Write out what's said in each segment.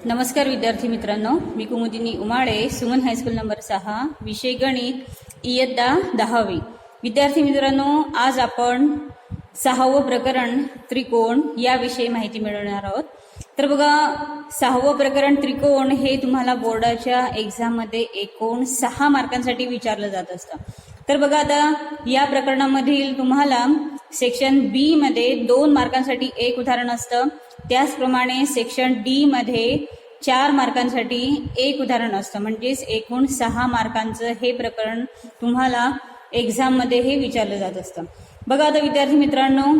नमस्कार विद्यार्थी मित्रांनो, मी कुमुदिनी उमाळे, सुमन हायस्कूल नंबर 6, विषय गणित, इयत्ता 10वी. विद्यार्थी मित्रांनो, आज आपण 6वं प्रकरण त्रिकोण याविषयी माहिती मिळवणार आहोत. तर बघा, 6वं प्रकरण त्रिकोण हे तुम्हाला बोर्डाच्या एक्झाममध्ये एकूण 6 मार्कांसाठी विचारलं जात असतं. तर बघा, आता या प्रकरणामधील तुम्हाला सेक्शन बी मध्ये 2 मार्कांसाठी एक उदाहरण असतं. त्याचप्रमाणे सेक्शन डी मध्ये 4 मार्कांसाठी एक उदाहरण असतं. म्हणजेच एकूण 6 मार्कांचं हे प्रकरण तुम्हाला एक्झाम मध्ये हे विचारलं जात असतं. बघा, आता विद्यार्थी मित्रांनो,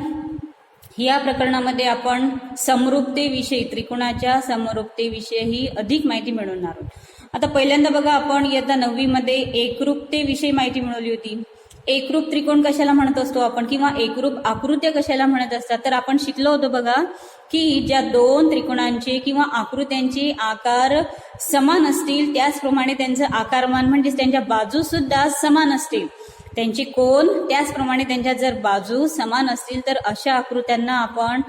या प्रकरणामध्ये आपण समरूपतेविषयी, त्रिकोणाच्या समरूपतेविषयी ही अधिक माहिती मिळवणार आहोत. आता पहिल्यांदा बघा, आपण इयत्ता 9वी मध्ये एकरूपतेविषयी माहिती मिळवली होती. एकरूप त्रिकोण कशाला म्हणत असतो आपण, किंवा एकरूप आकृत्या कशाला म्हणत असतात, तर आपण शिकलो होतो बघा की ज्या 2 त्रिकोणांचे किंवा आकृत्यांचे आकार समान असतील, त्याचप्रमाणे त्यांचं आकारमान म्हणजेच त्यांच्या बाजू सुद्धा समान असतील, त्यांचे कोन त्याचप्रमाणे त्यांच्या जर बाजू समान असतील, तर अशा आकृत्यांना आपण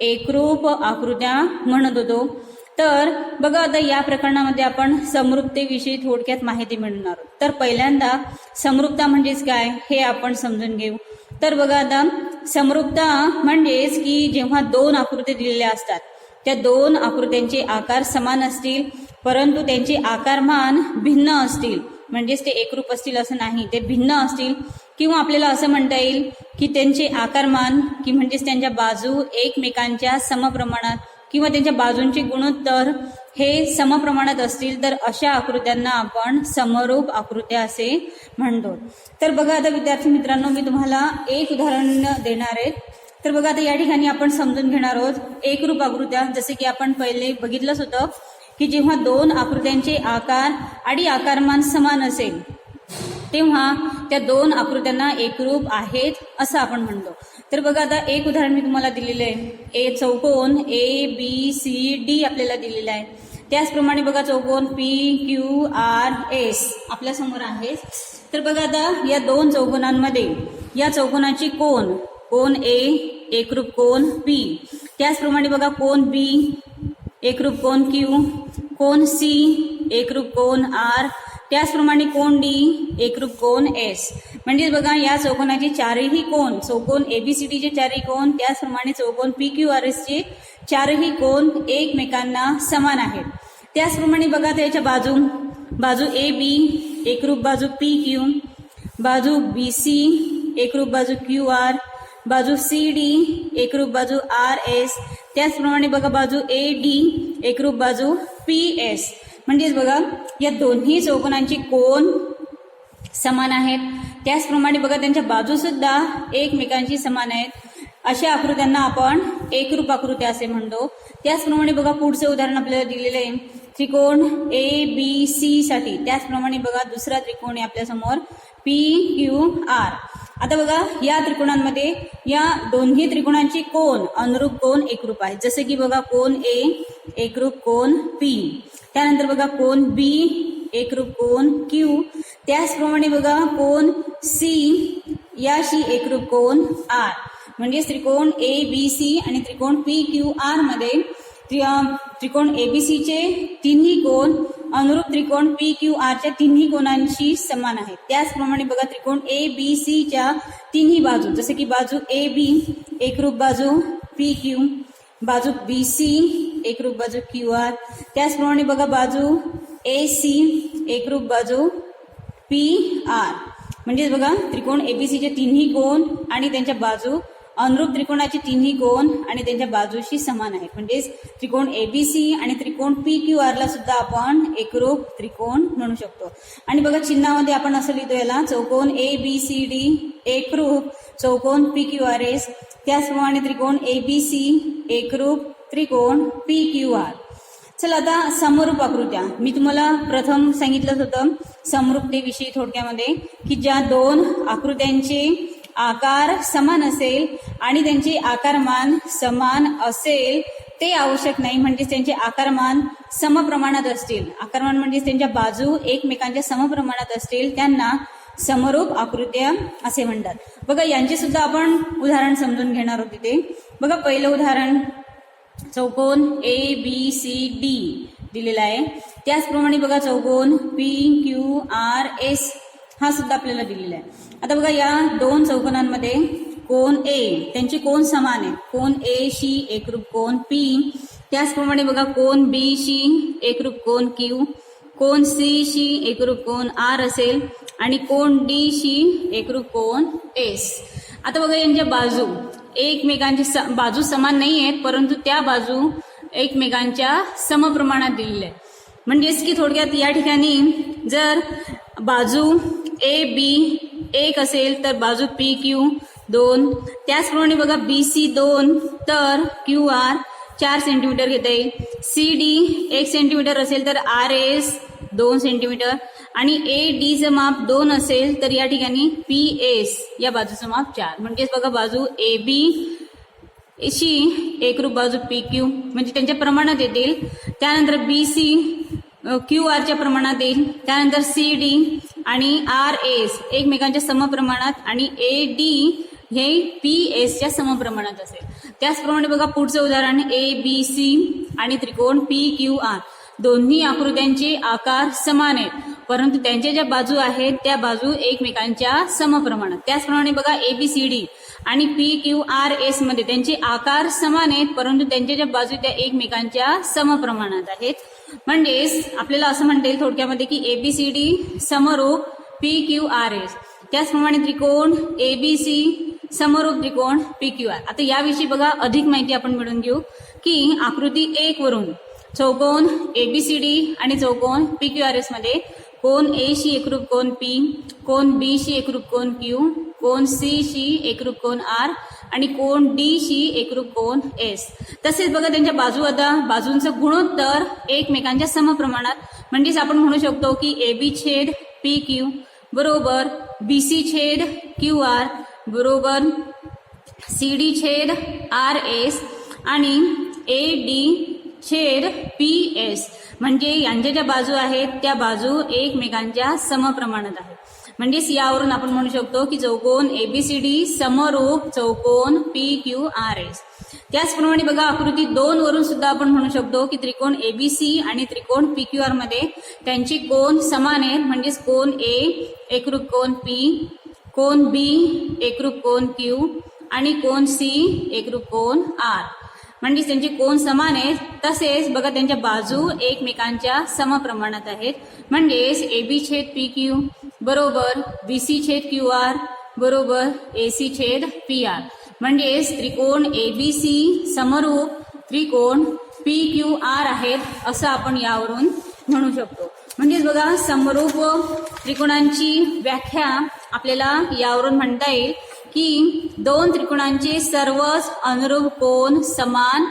एकरूप आकृत्या म्हणत होतो. तर बघा, आता या प्रकरणामध्ये आपण समरूपतेविषयी थोडक्यात माहिती मिळवणार आहोत. तर पहिल्यांदा समरूपता म्हणजेच काय हे आपण समजून घेऊ. तर बघा, आता समरूपता म्हणजेच की जेव्हा 2 आकृत्या दिलेल्या असतात, त्या 2 आकृत्यांचे आकार समान असतील, परंतु त्यांचे आकारमान भिन्न असतील, म्हणजेच ते एकरूप असतील असं नाही, ते भिन्न असतील. किंवा आपल्याला असं म्हणता येईल की त्यांचे आकारमान की म्हणजेच त्यांच्या बाजू एकमेकांच्या समप्रमाणात किंवा त्यांच्या बाजूंचे गुणोत्तर हे समप्रमाणात असतील, तर अशा आकृत्यांना आपण समरूप आकृत्या असे म्हणतो. तर बघा, आता विद्यार्थी मित्रांनो, मी तुम्हाला एक उदाहरण देणार आहे. तर बघा, आता या ठिकाणी आपण समजून घेणार आहोत एकरूप आकृत्या. जसे की आपण पहिले बघितलंच होतं की जेव्हा 2 आकृत्यांचे आकार आणि आकारमान समान असेल, तेव्हा त्या 2 आकृत्यांना एकरूप आहेत असं आपण म्हणतो. तर बघा, आता एक उदाहरण मी तुम्हाला दिलेलं आहे. चौकोन ABCD आपल्याला दिलेला आहे. त्याचप्रमाणे बघा, चौकोन PQRS आपल्या समोर आहे. तर बघा, आता या 2 चौकोनांमध्ये या चौकोनाची कोन A एकरूप कोन P, त्याचप्रमाणे बघा कोन B एकरूप कोन Q, कोन C एकरूप कोन R, त्याचप्रमाणे कोन D एकरूप कोन S. म्हणजेच बघा, या चौकोनाचे 4ही कोन, चौकोन ABCD चे 4ही कोन, त्याचप्रमाणे चौकोन PQRS चे 4ही कोन एकमेकांना समान आहेत. त्याचप्रमाणे बघा, त्याच्या बाजू AB एकरूप बाजू PQ, बाजू BC एकरूप बाजू QR, बाजू CD एकरूप बाजू RS, त्याचप्रमाणे बघा बाजू AD एकरूप बाजू PS. म्हणजेच बघा, या दोन्ही चौकोनांची कोन समान आहेत, त्याचप्रमाणे बघा त्यांच्या बाजू सुद्धा एकमेकांशी समान आहेत. अशा आकृत्यांना आपण एकरूप आकृत्या असे म्हणतो. त्याचप्रमाणे बघा, पुढचे उदाहरण आपल्याला दिलेले आहे त्रिकोण ABC साठी. त्याचप्रमाणे बघा, दुसरा त्रिकोण आहे आपल्या समोर PQR. आता बघा, या त्रिकोणांमध्ये या दोन्ही त्रिकोणांची कोन अनुरूप कोन एकरूप आहे. जसे की बघा, कोन A एकरूप कोन P, त्यानंतर बघा कोन B एकरूप कोन Q, त्याचप्रमाणे बघा कोन C याशी एकरूप कोन R. म्हणजे त्रिकोण ABC आणि त्रिकोण PQR मध्ये त्रिकोण ABC चे 3ही कोन अनुरूप त्रिकोण PQR च्या 3ही कोनांशी समान आहेत. त्याचप्रमाणे बघा, त्रिकोण ABC च्या 3ही बाजू, जसे की बाजू AB एकरूप बाजू PQ, बाजू BC एकरूप बाजू QR, त्याचप्रमाणे बघा बाजू AC एकरूप बाजू PR. म्हणजेच बघा, त्रिकोण ABC चे 3ही कोन आणि त्यांच्या बाजू अनुरूप त्रिकोणाचे 3ही कोन आणि त्यांच्या बाजूशी समान आहेत. म्हणजेच त्रिकोण ABC आणि त्रिकोण PQR ला सुद्धा आपण एकरूप त्रिकोण म्हणू शकतो. आणि बघा, चिन्हामध्ये आपण असं लिहितो याला, चौकोन ABCD एकरूप चौकोन PQRS, त्याचप्रमाणे त्रिकोण ABC एकरूप त्रिकोण PQR. चला, आता समरूप आकृत्या. मी तुम्हाला प्रथम सांगितलं होतं समरूपतेविषयी थोडक्यामध्ये की ज्या 2 आकृत्यांचे आकार समान असेल आणि त्यांचे आकारमान समान असेल ते आवश्यक नाही, म्हणजे त्यांचे आकारमान समप्रमाणात असतील, आकारमान म्हणजे त्यांच्या बाजू एकमेकांच्या समप्रमाणात असतील, त्यांना समरूप आकृत्या असे म्हणतात. बघा, यांचे सुद्धा आपण उदाहरण समजून घेणार आहोत तिथे. बघा, पहिलं उदाहरण चौकोन ABCD दिलेला आहे. त्याचप्रमाणे बघा चौकोन PQRS हा सुद्धा आपल्याला दिलेला आहे. आता बघा या दोन चौकोनांमध्ये कोन ए त्यांचे कोन समान आहेत. कोन ए शी एकरूप कोन P, त्याचप्रमाणे बघा कोन बी शी एकरूप कोन Q, कोन सी शी एकरूप कोन R असेल आणि कोन डी शी एकरूप कोन S. आता बघा यांच्या बाजू एकमेकांची बाजू समान नाही आहेत, परंतु त्या बाजू एकमेकांच्या समप्रमाणात दिलेल्या आहेत. म्हणजेच की थोडक्यात या ठिकाणी जर बाजू AB 1 असेल तर बाजू PQ 2, त्याचप्रमाणे बघा BC 2 तर QR 4 सेंटीमीटर घेता येईल. CD 1 सेंटीमीटर असेल तर RS 2 सेंटीमीटर आणि ADचं माप 2 असेल तर या ठिकाणी PS या बाजूचं माप 4. म्हणजेच बघा बाजू AB शी एकरूप बाजू PQ म्हणजे त्यांच्या प्रमाणात येतील. त्यानंतर BC QR च्या प्रमाणात येईल. त्यानंतर CD आणि RS एकमेकांच्या समप्रमाणात आणि AD हे PS च्या समप्रमाणात असेल. त्याचप्रमाणे बघा पुढचं उदाहरण ABC आणि त्रिकोण PQR दोन्ही आकृत्यांचे आकार समान आहेत, परंतु त्यांच्या ज्या बाजू आहेत त्या बाजू एकमेकांच्या समप्रमाणात. त्याचप्रमाणे बघा ABCD आणि PQRS मध्ये त्यांचे आकार समान आहेत, परंतु त्यांच्या ज्या बाजू त्या एकमेकांच्या समप्रमाणात आहेत. म्हणजेच आपल्याला असं म्हणता येईल थोडक्यामध्ये की ABCD समरूप PQRS, त्याचप्रमाणे त्रिकोण ABC समरूप त्रिकोण PQR. आता याविषयी बघा अधिक माहिती आपण मिळवून घेऊ की आकृती 1 वरून चौकोन ABCD आणि चौकोन PQRS मध्ये कोन A शी एकरूप कोन P, कोन B शी एकरूप कोन Q, कोन C शी एकरूप कोन R आणि कोन D शी एकरूप कोन S. तसेच बघा त्यांच्या बाजू आता बाजूंचं गुणोत्तर एकमेकांच्या समप्रमाणात. म्हणजेच आपण म्हणू शकतो की AB छेद PQ बरोबर BC छेद QR बरोबर CD छेद RS आणि AD छेद PS. म्हणजे यांच्या ज्या बाजू आहेत त्या बाजू एकमेकांच्या समप्रमाणात आहेत. म्हणजेच यावरून आपण म्हणू शकतो की चौकोन ABCD समरूप चौकोन PQRS. त्याचप्रमाणे बघा आकृती 2 वरून सुद्धा आपण म्हणू शकतो की त्रिकोण ABC आणि त्रिकोण PQR मध्ये त्यांचे कोन समान आहेत. म्हणजेच कोन A एकरूप कोन P, कोन B एकरूप कोन Q आणि कोन C एकरूप कोन R. म्हणजे त्यांचे कोन समान आहेत. तसेच बघा त्यांच्या बाजू एकमेकांच्या समप्रमाणात आहेत. म्हणजेच AB छेद PQ बरोबर BC छेद QR बरोबर AC छेद PR. म्हणजेच त्रिकोण ABC समरूप त्रिकोण PQR आहेत असं आपण यावरून म्हणू शकतो. म्हणजेच बघा समरूप त्रिकोणांची व्याख्या आपल्याला यावरून म्हणता येईल की दोन त्रिकोणांचे सर्वच अनुरूप कोन समान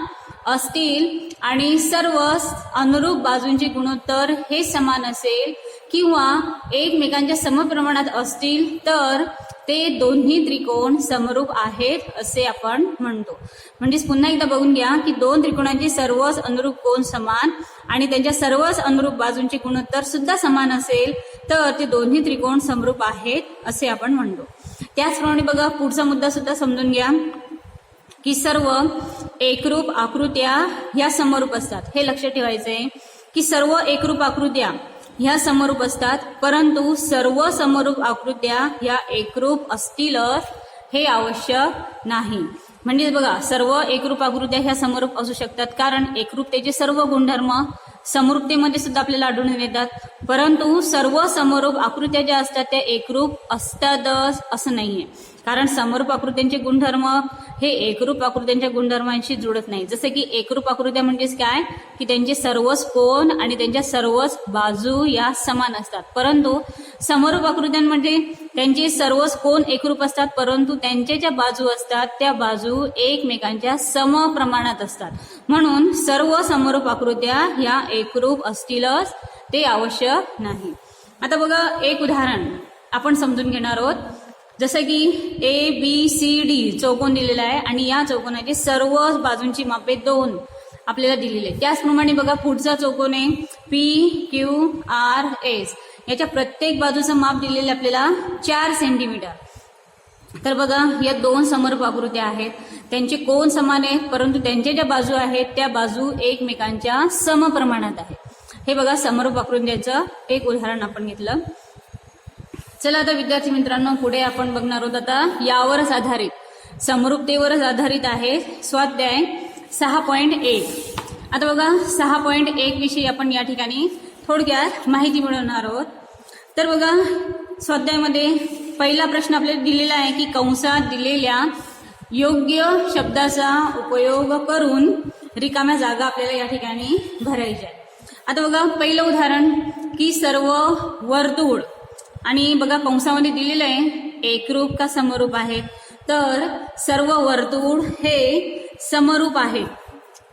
असतील आणि सर्वच अनुरूप बाजूंचे गुणोत्तर हे समान असेल किंवा एकमेकांच्या समप्रमाणात असतील तर ते दोन्ही त्रिकोण समरूप आहेत असे आपण म्हणतो. म्हणजेच पुन्हा एकदा बघून घ्या की दोन त्रिकोणांचे सर्वच अनुरूप कोन समान आणि त्यांच्या सर्वच अनुरूप बाजूंचे गुणोत्तर सुद्धा समान असेल तर ते दोन्ही त्रिकोण समरूप आहेत असे आपण म्हणतो. त्याचप्रमाणे बघा पुढचा मुद्दा सुद्धा समजून घ्या की सर्व एकरूप आकृत्या ह्या समरूप असतात. हे लक्षात ठेवायचं आहे की सर्व एकरूप आकृत्या ह्या समरूप असतात, परंतु सर्व समरूप आकृत्या ह्या एकरूप असतीलच हे आवश्यक नाही. म्हणजे बघा सर्व एकरूप आकृत्या ह्या समरूप असू शकतात कारण एकरूपतेचे सर्व गुणधर्म समरूपतेमध्ये सुद्धा आपल्याला आढळून येतात, परंतु सर्व समरूप आकृत्या ज्या असतात त्या एकरूप असतातच असं नाहीये. कारण समरूप आकृत्यांचे गुणधर्म हे एकरूप आकृत्यांच्या गुणधर्मांशी जुळत नाही. जसं की एकरूप आकृत्या म्हणजेच काय की त्यांचे सर्वच कोन आणि त्यांच्या सर्वच बाजू या समान असतात, परंतु समरूप आकृत्यांमध्ये त्यांचे सर्वच कोन एकरूप असतात परंतु त्यांच्या ज्या बाजू असतात त्या बाजू एकमेकांच्या समप्रमाणात असतात. म्हणून सर्व समरूप आकृत्या ह्या एकरूप असतीलच ते आवश्यक नाही. आता बघा एक उदाहरण आपण समजून घेणार आहोत. जसं की ABCD चौकोन दिलेला आहे आणि या चौकोनाची सर्व बाजूंची मापे 2 आपल्याला दिलेली आहे. त्याचप्रमाणे बघा पुढचा चौकोन आहे PQRS. याच्या प्रत्येक बाजूचं माप दिलेलं आपल्याला 4 सेंटीमीटर. तर बघा या दोन समरूप आकृत्या आहेत, त्यांचे कोन समान आहेत परंतु त्यांच्या ज्या बाजू आहेत त्या बाजू एकमेकांच्या समप्रमाणात आहेत. हे बघा समरूप आकृत्यांचं एक उदाहरण आपण घेतलं. चला आता विद्यार्थी मित्रांनो, पुढे आपण बघणार आहोत आता यावरच आधारित, समरूपतेवरच आधारित आहे स्वाध्याय 6.1. आता बघा 6.1 विषयी आपण या ठिकाणी थोडक्यात माहिती मिळवणार आहोत. तर बघा स्वाध्यायामध्ये पहिला प्रश्न आपल्याला दिलेला आहे की कंसात दिलेल्या योग्य शब्दाचा उपयोग करून रिकाम्या जागा आपल्याला या ठिकाणी भरायच्या. आता बघा पहिलं उदाहरण की सर्व वर्तुळ, आणि बघा कंसामध्ये दिलेलं आहे एकरूप का समरूप आहे, तर सर्व वर्तुळ हे समरूप आहे.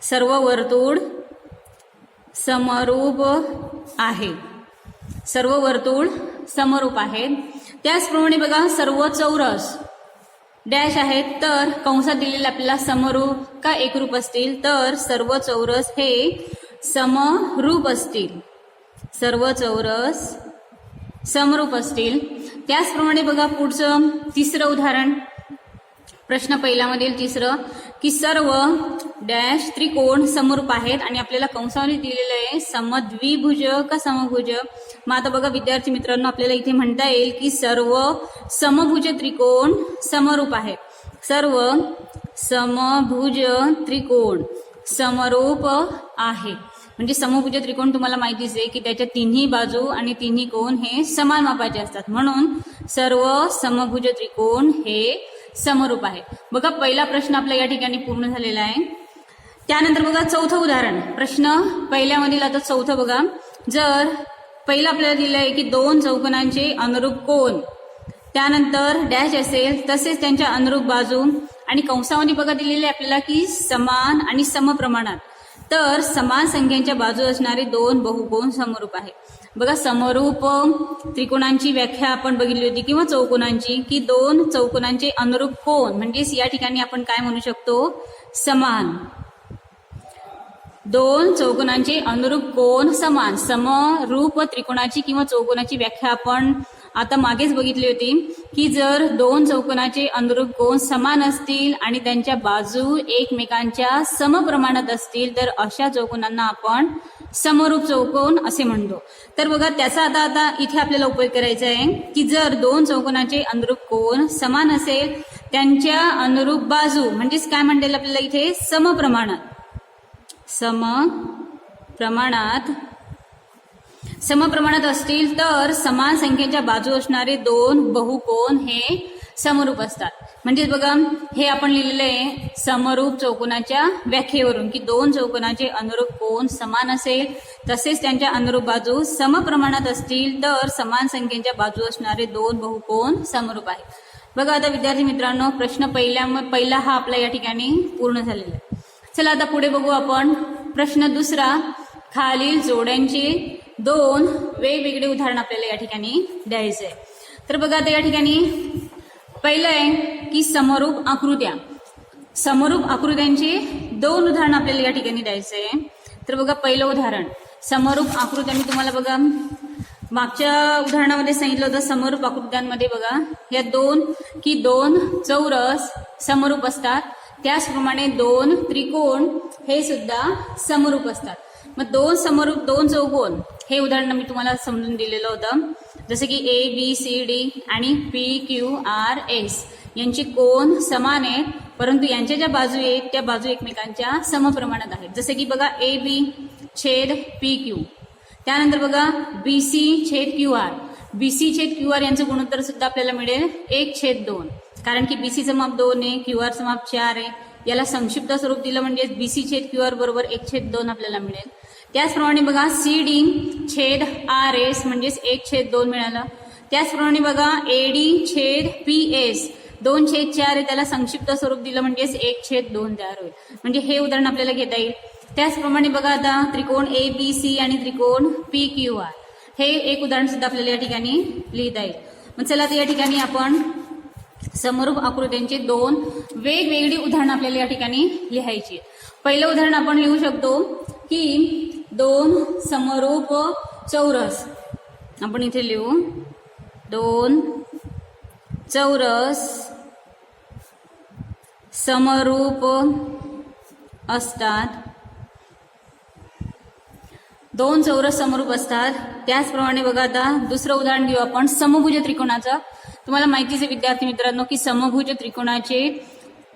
सर्व वर्तुळ समरूप आहे. सर्व वर्तुळ समरूप आहेत. त्याचप्रमाणे बघा सर्व चौरस डॅश आहेत, तर कंसात दिलेले आपल्याला समरूप का एकरूप असतील, तर सर्व चौरस हे समरूप असतील. सर्व चौरस समरूप असतील. त्याचप्रमाणे बघा पुढचं तिसरं उदाहरण, प्रश्न पहिल्यामधील तिसरं की सर्व डॅश त्रिकोण समरूप आहेत, आणि आपल्याला कंसामध्ये दिलेलं आहे समद्विभुज का समभुज. मग आता बघा विद्यार्थी मित्रांनो, आपल्याला इथे म्हणता येईल की सर्व समभुज त्रिकोण समरूप आहेत. सर्व समभुज त्रिकोण समरूप आहे. म्हणजे समभुज त्रिकोण तुम्हाला माहितीच आहे की त्याच्या तिन्ही बाजू आणि तिन्ही कोण हे समान मापाचे असतात, म्हणून सर्व समभुज त्रिकोण हे समरूप आहे. बघा पहिला प्रश्न आपला या ठिकाणी पूर्ण झालेला आहे. त्यानंतर बघा चौथं उदाहरण, प्रश्न पहिल्यामधील आता चौथं बघा, जर पहिलं आपल्याला दिलं आहे की दोन चौकोनांचे अनुरूप कोन, त्यानंतर डॅश असेल, तसेच त्यांच्या अनुरूप बाजू, आणि कंसामध्ये बघा दिलेले आपल्याला की समान आणि समप्रमाणात, तर समान संख्यांच्या बाजू असणारे दोन बहुकोन समरूप आहे. बघा समरूप त्रिकोणांची व्याख्या आपण बघितली होती किंवा चौकोनांची, की दोन चौकोनांचे अनुरूप कोन म्हणजेच या ठिकाणी आपण काय म्हणू शकतो, समान. दोन चौकोनांचे अनुरूप कोन समान. समरूप त्रिकोणाची किंवा चौकोनाची व्याख्या आपण आता मागेच बघितली होती की जर दोन चौकोनाचे अनुरूप कोन समान असतील आणि त्यांच्या बाजू एकमेकांच्या समप्रमाणात असतील, तर अशा चौकोनांना आपण समरूप चौकोन असे म्हणतो. तर बघा त्याचा आता इथे आपल्याला उपयोग करायचा आहे की जर दोन चौकोनाचे अनुरूप कोन समान असेल, त्यांच्या अनुरूप बाजू म्हणजेच काय म्हणता येईल आपल्याला इथे समप्रमाणात असतील, तर समान संख्येच्या बाजू असणारे दोन बहुकोन हे समरूप असतात. म्हणजेच बघा हे आपण लिहिलेलं आहे समरूप चौकोनाच्या व्याख्येवरून की दोन चौकोनाचे अनुरूप कोन समान असेल, तसेच त्यांच्या अनुरूप बाजू समप्रमाणात असतील, तर समान संख्येच्या बाजू असणारे दोन बहुकोन समरूप आहेत. बघा आता विद्यार्थी मित्रांनो, प्रश्न पहिला हा आपला या ठिकाणी पूर्ण झालेला आहे. चला आता पुढे बघू आपण प्रश्न दुसरा, खालील जोड्यांचे दोन वेगवेगळे उदाहरण आपल्याला या ठिकाणी द्यायचे आहे. तर बघा आता या ठिकाणी पहिलं आहे की समरूप आकृत्या. समरूप आकृत्यांचे दोन उदाहरण आपल्याला या ठिकाणी द्यायचे आहे. तर बघा पहिलं उदाहरण समरूप आकृत्या, मी तुम्हाला बघा मागच्या उदाहरणामध्ये सांगितलं होतं समरूप आकृत्यांमध्ये बघा या दोन चौरस समरूप असतात, त्याचप्रमाणे दोन त्रिकोण हे सुद्धा समरूप असतात. मग दोन समरूप दोन चौकोन हे उदाहरण मी तुम्हाला समजून दिलेलं होतं, जसं की ABCD आणि PQRS यांचे कोन समान आहेत, परंतु यांच्या ज्या बाजू आहेत त्या बाजू एकमेकांच्या समप्रमाणात आहेत. जसं की बघा AB छेद PQ, त्यानंतर बघा BC छेद QR. BC छेद QR यांचं गुणोत्तर सुद्धा आपल्याला मिळेल 1/2, कारण की BCचं माप 2 आहे, QRचं माप 4 आहे. याला संक्षिप्त स्वरूप दिलं म्हणजे BC छेद QR बरोबर 1/2 आपल्याला मिळेल. त्याचप्रमाणे बघा CD छेद RS म्हणजेच 1/2 मिळालं. त्याचप्रमाणे बघा AD छेद PS 2/4 आहे, त्याला संक्षिप्त स्वरूप दिलं म्हणजेच 1/2 तयार होईल. म्हणजे हे उदाहरण आपल्याला घेता येईल. त्याचप्रमाणे बघा आता त्रिकोण ABC आणि त्रिकोण PQR हे एक उदाहरण सुद्धा आपल्याला या ठिकाणी लिहिता येईल. मग चला आता या ठिकाणी आपण समरूप आकृत्यांचे दोन वेगवेगळी उदाहरणं आपल्याला या ठिकाणी लिहायची. पहिलं उदाहरण आपण लिहू शकतो की दोन समरूप चौरस. आपण इथे लिहू दोन चौरस समरूप असतात. दोन चौरस समरूप असतात. त्याचप्रमाणे बघा आता दुसरं उदाहरण घेऊ आपण समभुज त्रिकोणाचं. तुम्हाला माहितीच आहे विद्यार्थी मित्रांनो की समभुज त्रिकोणाचे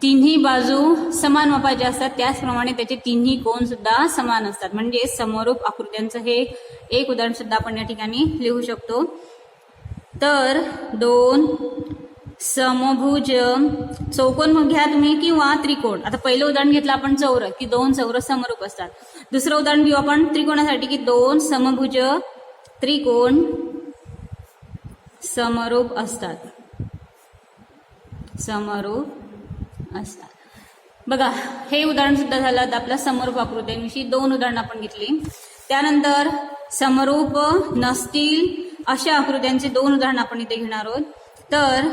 तिन्ही बाजू समान मापाचे असतात, त्याचप्रमाणे त्याचे तिन्ही कोन सुद्धा समान असतात. म्हणजे समरूप आकृत्यांचं हे एक उदाहरण सुद्धा आपण या ठिकाणी लिहू शकतो. तर दोन समभुज चौकोन घ्या तुम्ही किंवा त्रिकोण. आता पहिलं उदाहरण घेतलं आपण चौरस की दोन चौरस समरूप असतात. दुसरं उदाहरण घेऊ आपण त्रिकोणासाठी की दोन समभुज त्रिकोण समरूप असतात. समरूप असतात. बघा हे उदाहरण सुद्धा झालं. आता आपल्या समरूप आकृत्यांविषयी दोन उदाहरणं आपण घेतली. त्यानंतर समरूप नसतील अशा आकृत्यांचे दोन उदाहरण आपण इथे घेणार आहोत. तर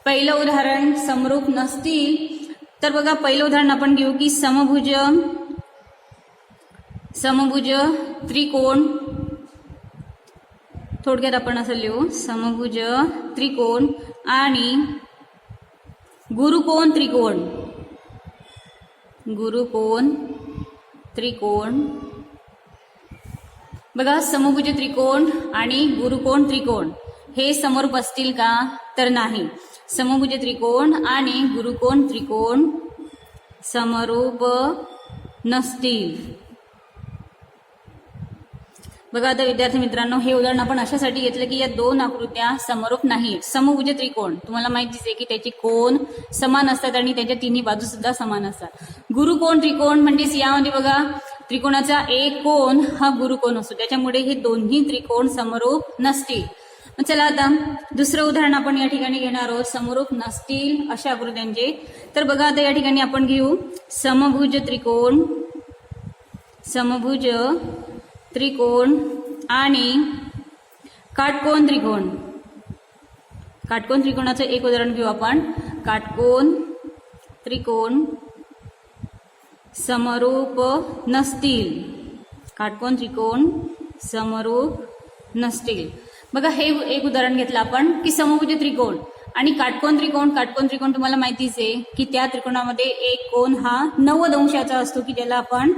पहिलं उदाहरण समरूप नसतील तर बघा पहिलं उदाहरण आपण घेऊ की समभुज त्रिकोण. थोडक्यात आपण असं लिहू समभुज त्रिकोण आणि गुरुकोण त्रिकोण. गुरुकोण त्रिकोण. बघा समभुज त्रिकोण आणि गुरुकोण त्रिकोण हे समरूप असतील का तर नाही. समभुज त्रिकोण आणि गुरुकोण त्रिकोण समरूप नसतील. बघा आता विद्यार्थी मित्रांनो हे उदाहरण आपण अशासाठी घेतलं की या दोन आकृत्या समरूप नाही. समभुज त्रिकोण तुम्हाला माहितीच आहे की त्याचे कोन समान असतात आणि त्याच्या तिन्ही बाजू सुद्धा समान असतात. गुरुकोण त्रिकोण म्हणजेच यामध्ये बघा त्रिकोणाचा एक कोन हा गुरुकोण असतो, त्याच्यामुळे हे दोन्ही त्रिकोण समरूप नसतील. चला आता दुसरं उदाहरण आपण या ठिकाणी घेणार आहोत समरूप नसतील अशा आकृत्यांचे. तर बघा आता या ठिकाणी आपण घेऊ समभुज त्रिकोण. समभुज त्रिकोण आणि काटकोन त्रिकोण. काटकोन त्रिकोणाचं एक उदाहरण घेऊ आपण. काटकोन त्रिकोण समरूप नसतील. काटकोन त्रिकोण समरूप नसतील. बघा हे एक उदाहरण घेतलं आपण की समभुज त्रिकोण आणि काटकोन त्रिकोण. काटकोन त्रिकोण तुम्हाला माहितीच आहे की त्या त्रिकोणामध्ये एक कोन हा 90 अंशाचा असतो की ज्याला आपण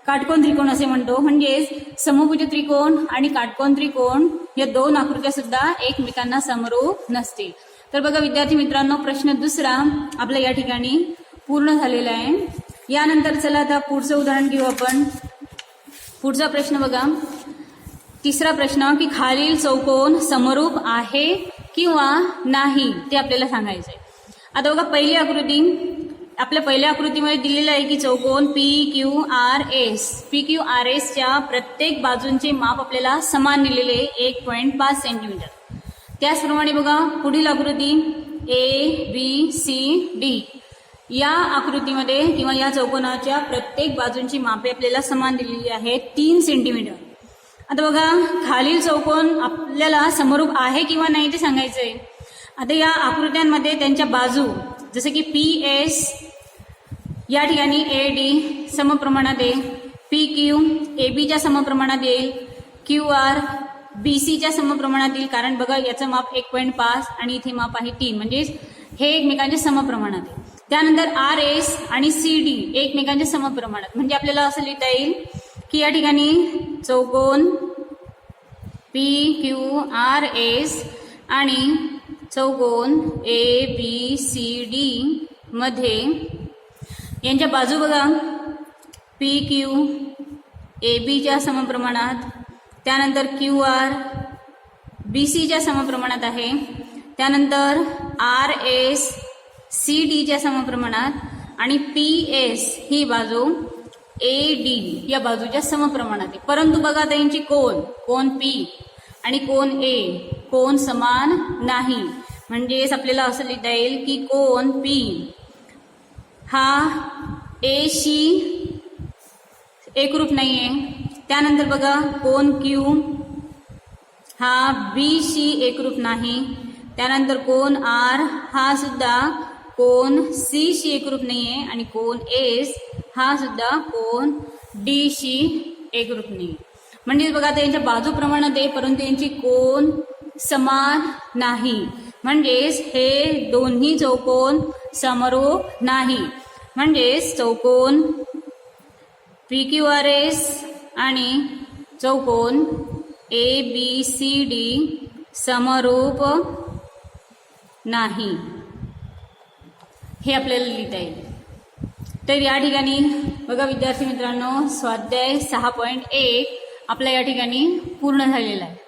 काटकोन त्रिकोण असे म्हणतो. म्हणजेच समभुज त्रिकोण आणि काटकोन त्रिकोण या दोन आकृत्या सुद्धा एकमेकांना समरूप नसतील. तर बघा विद्यार्थी मित्रांनो प्रश्न दुसरा आपला या ठिकाणी पूर्ण झालेला आहे. यानंतर चला आता पुढचं उदाहरण घेऊ आपण. पुढचा प्रश्न बघा तिसरा प्रश्न की खालील चौकोन समरूप आहे किंवा नाही ते आपल्याला सांगायचं आहे. आता बघा पहिली आकृती आपल्या पहिल्या आकृतीमध्ये दिलेलं आहे की चौकोन PQRS. PQRSच्या प्रत्येक बाजूंचे माप आपल्याला समान दिलेले आहे 1.5 सेंटीमीटर. त्याचप्रमाणे बघा पुढील आकृती ABCD या आकृतीमध्ये किंवा या चौकोनाच्या प्रत्येक बाजूंची मापे आपल्याला समान दिलेली आहेत 3 सेंटीमीटर. आता बघा खालील चौकोन आपल्याला समरूप आहे किंवा नाही ते सांगायचंय. आता या आकृत्यांमध्ये त्यांच्या बाजू जसे की PS या ठिकाणी AD समप्रमाणात आहे, PQ AB च्या समप्रमाणात येईल, QR BC च्या समप्रमाणात येईल. कारण बघा याचं माप 1.5 आणि इथे माप आहे 3 म्हणजे हे एकमेकांच्या समप्रमाणात आहे. त्यानंतर RS आणि CD एकमेकांच्या समप्रमाणात म्हणजे आपल्याला असं लिहिता येईल की या ठिकाणी चौकोन PQRS आणि चौकोन ABCD मध्ये यांच्या बाजू बघा PQ AB च्या समप्रमाणात, त्यानंतर QR BC च्या समप्रमाणात आहे, त्यानंतर RS CD च्या समप्रमाणात आणि PS ही बाजू AD या बाजूच्या समप्रमाणात आहे. परंतु बघा आता यांची कोन P आणि कोन A कोन समान नाही. म्हणजेच आपल्याला असं लिहिता येईल की कोन P हा A शी एकरूप नाहीये. त्यानंतर बघा कोन Q हा B शी एकरूप नाही. त्यानंतर कोन R हा सुद्धा कोन C शी एकरूप नाहीये आणि कोन S हा सुद्धा कोन D शी एकरूप नाही. म्हणजे बघा आता यांच्या बाजू प्रमाणात आहे परंतु यांची कोन समान नाही. म्हणजेच हे दोन्ही चौकोन समरूप नाही. म्हणजेच चौकोन PQRS आणि चौकोन ABCD समरूप नाही, हे आपल्याला लिहिता येईल. तर या ठिकाणी बघा विद्यार्थी मित्रांनो, स्वाध्याय 6.1 आपला या ठिकाणी पूर्ण झालेला आहे.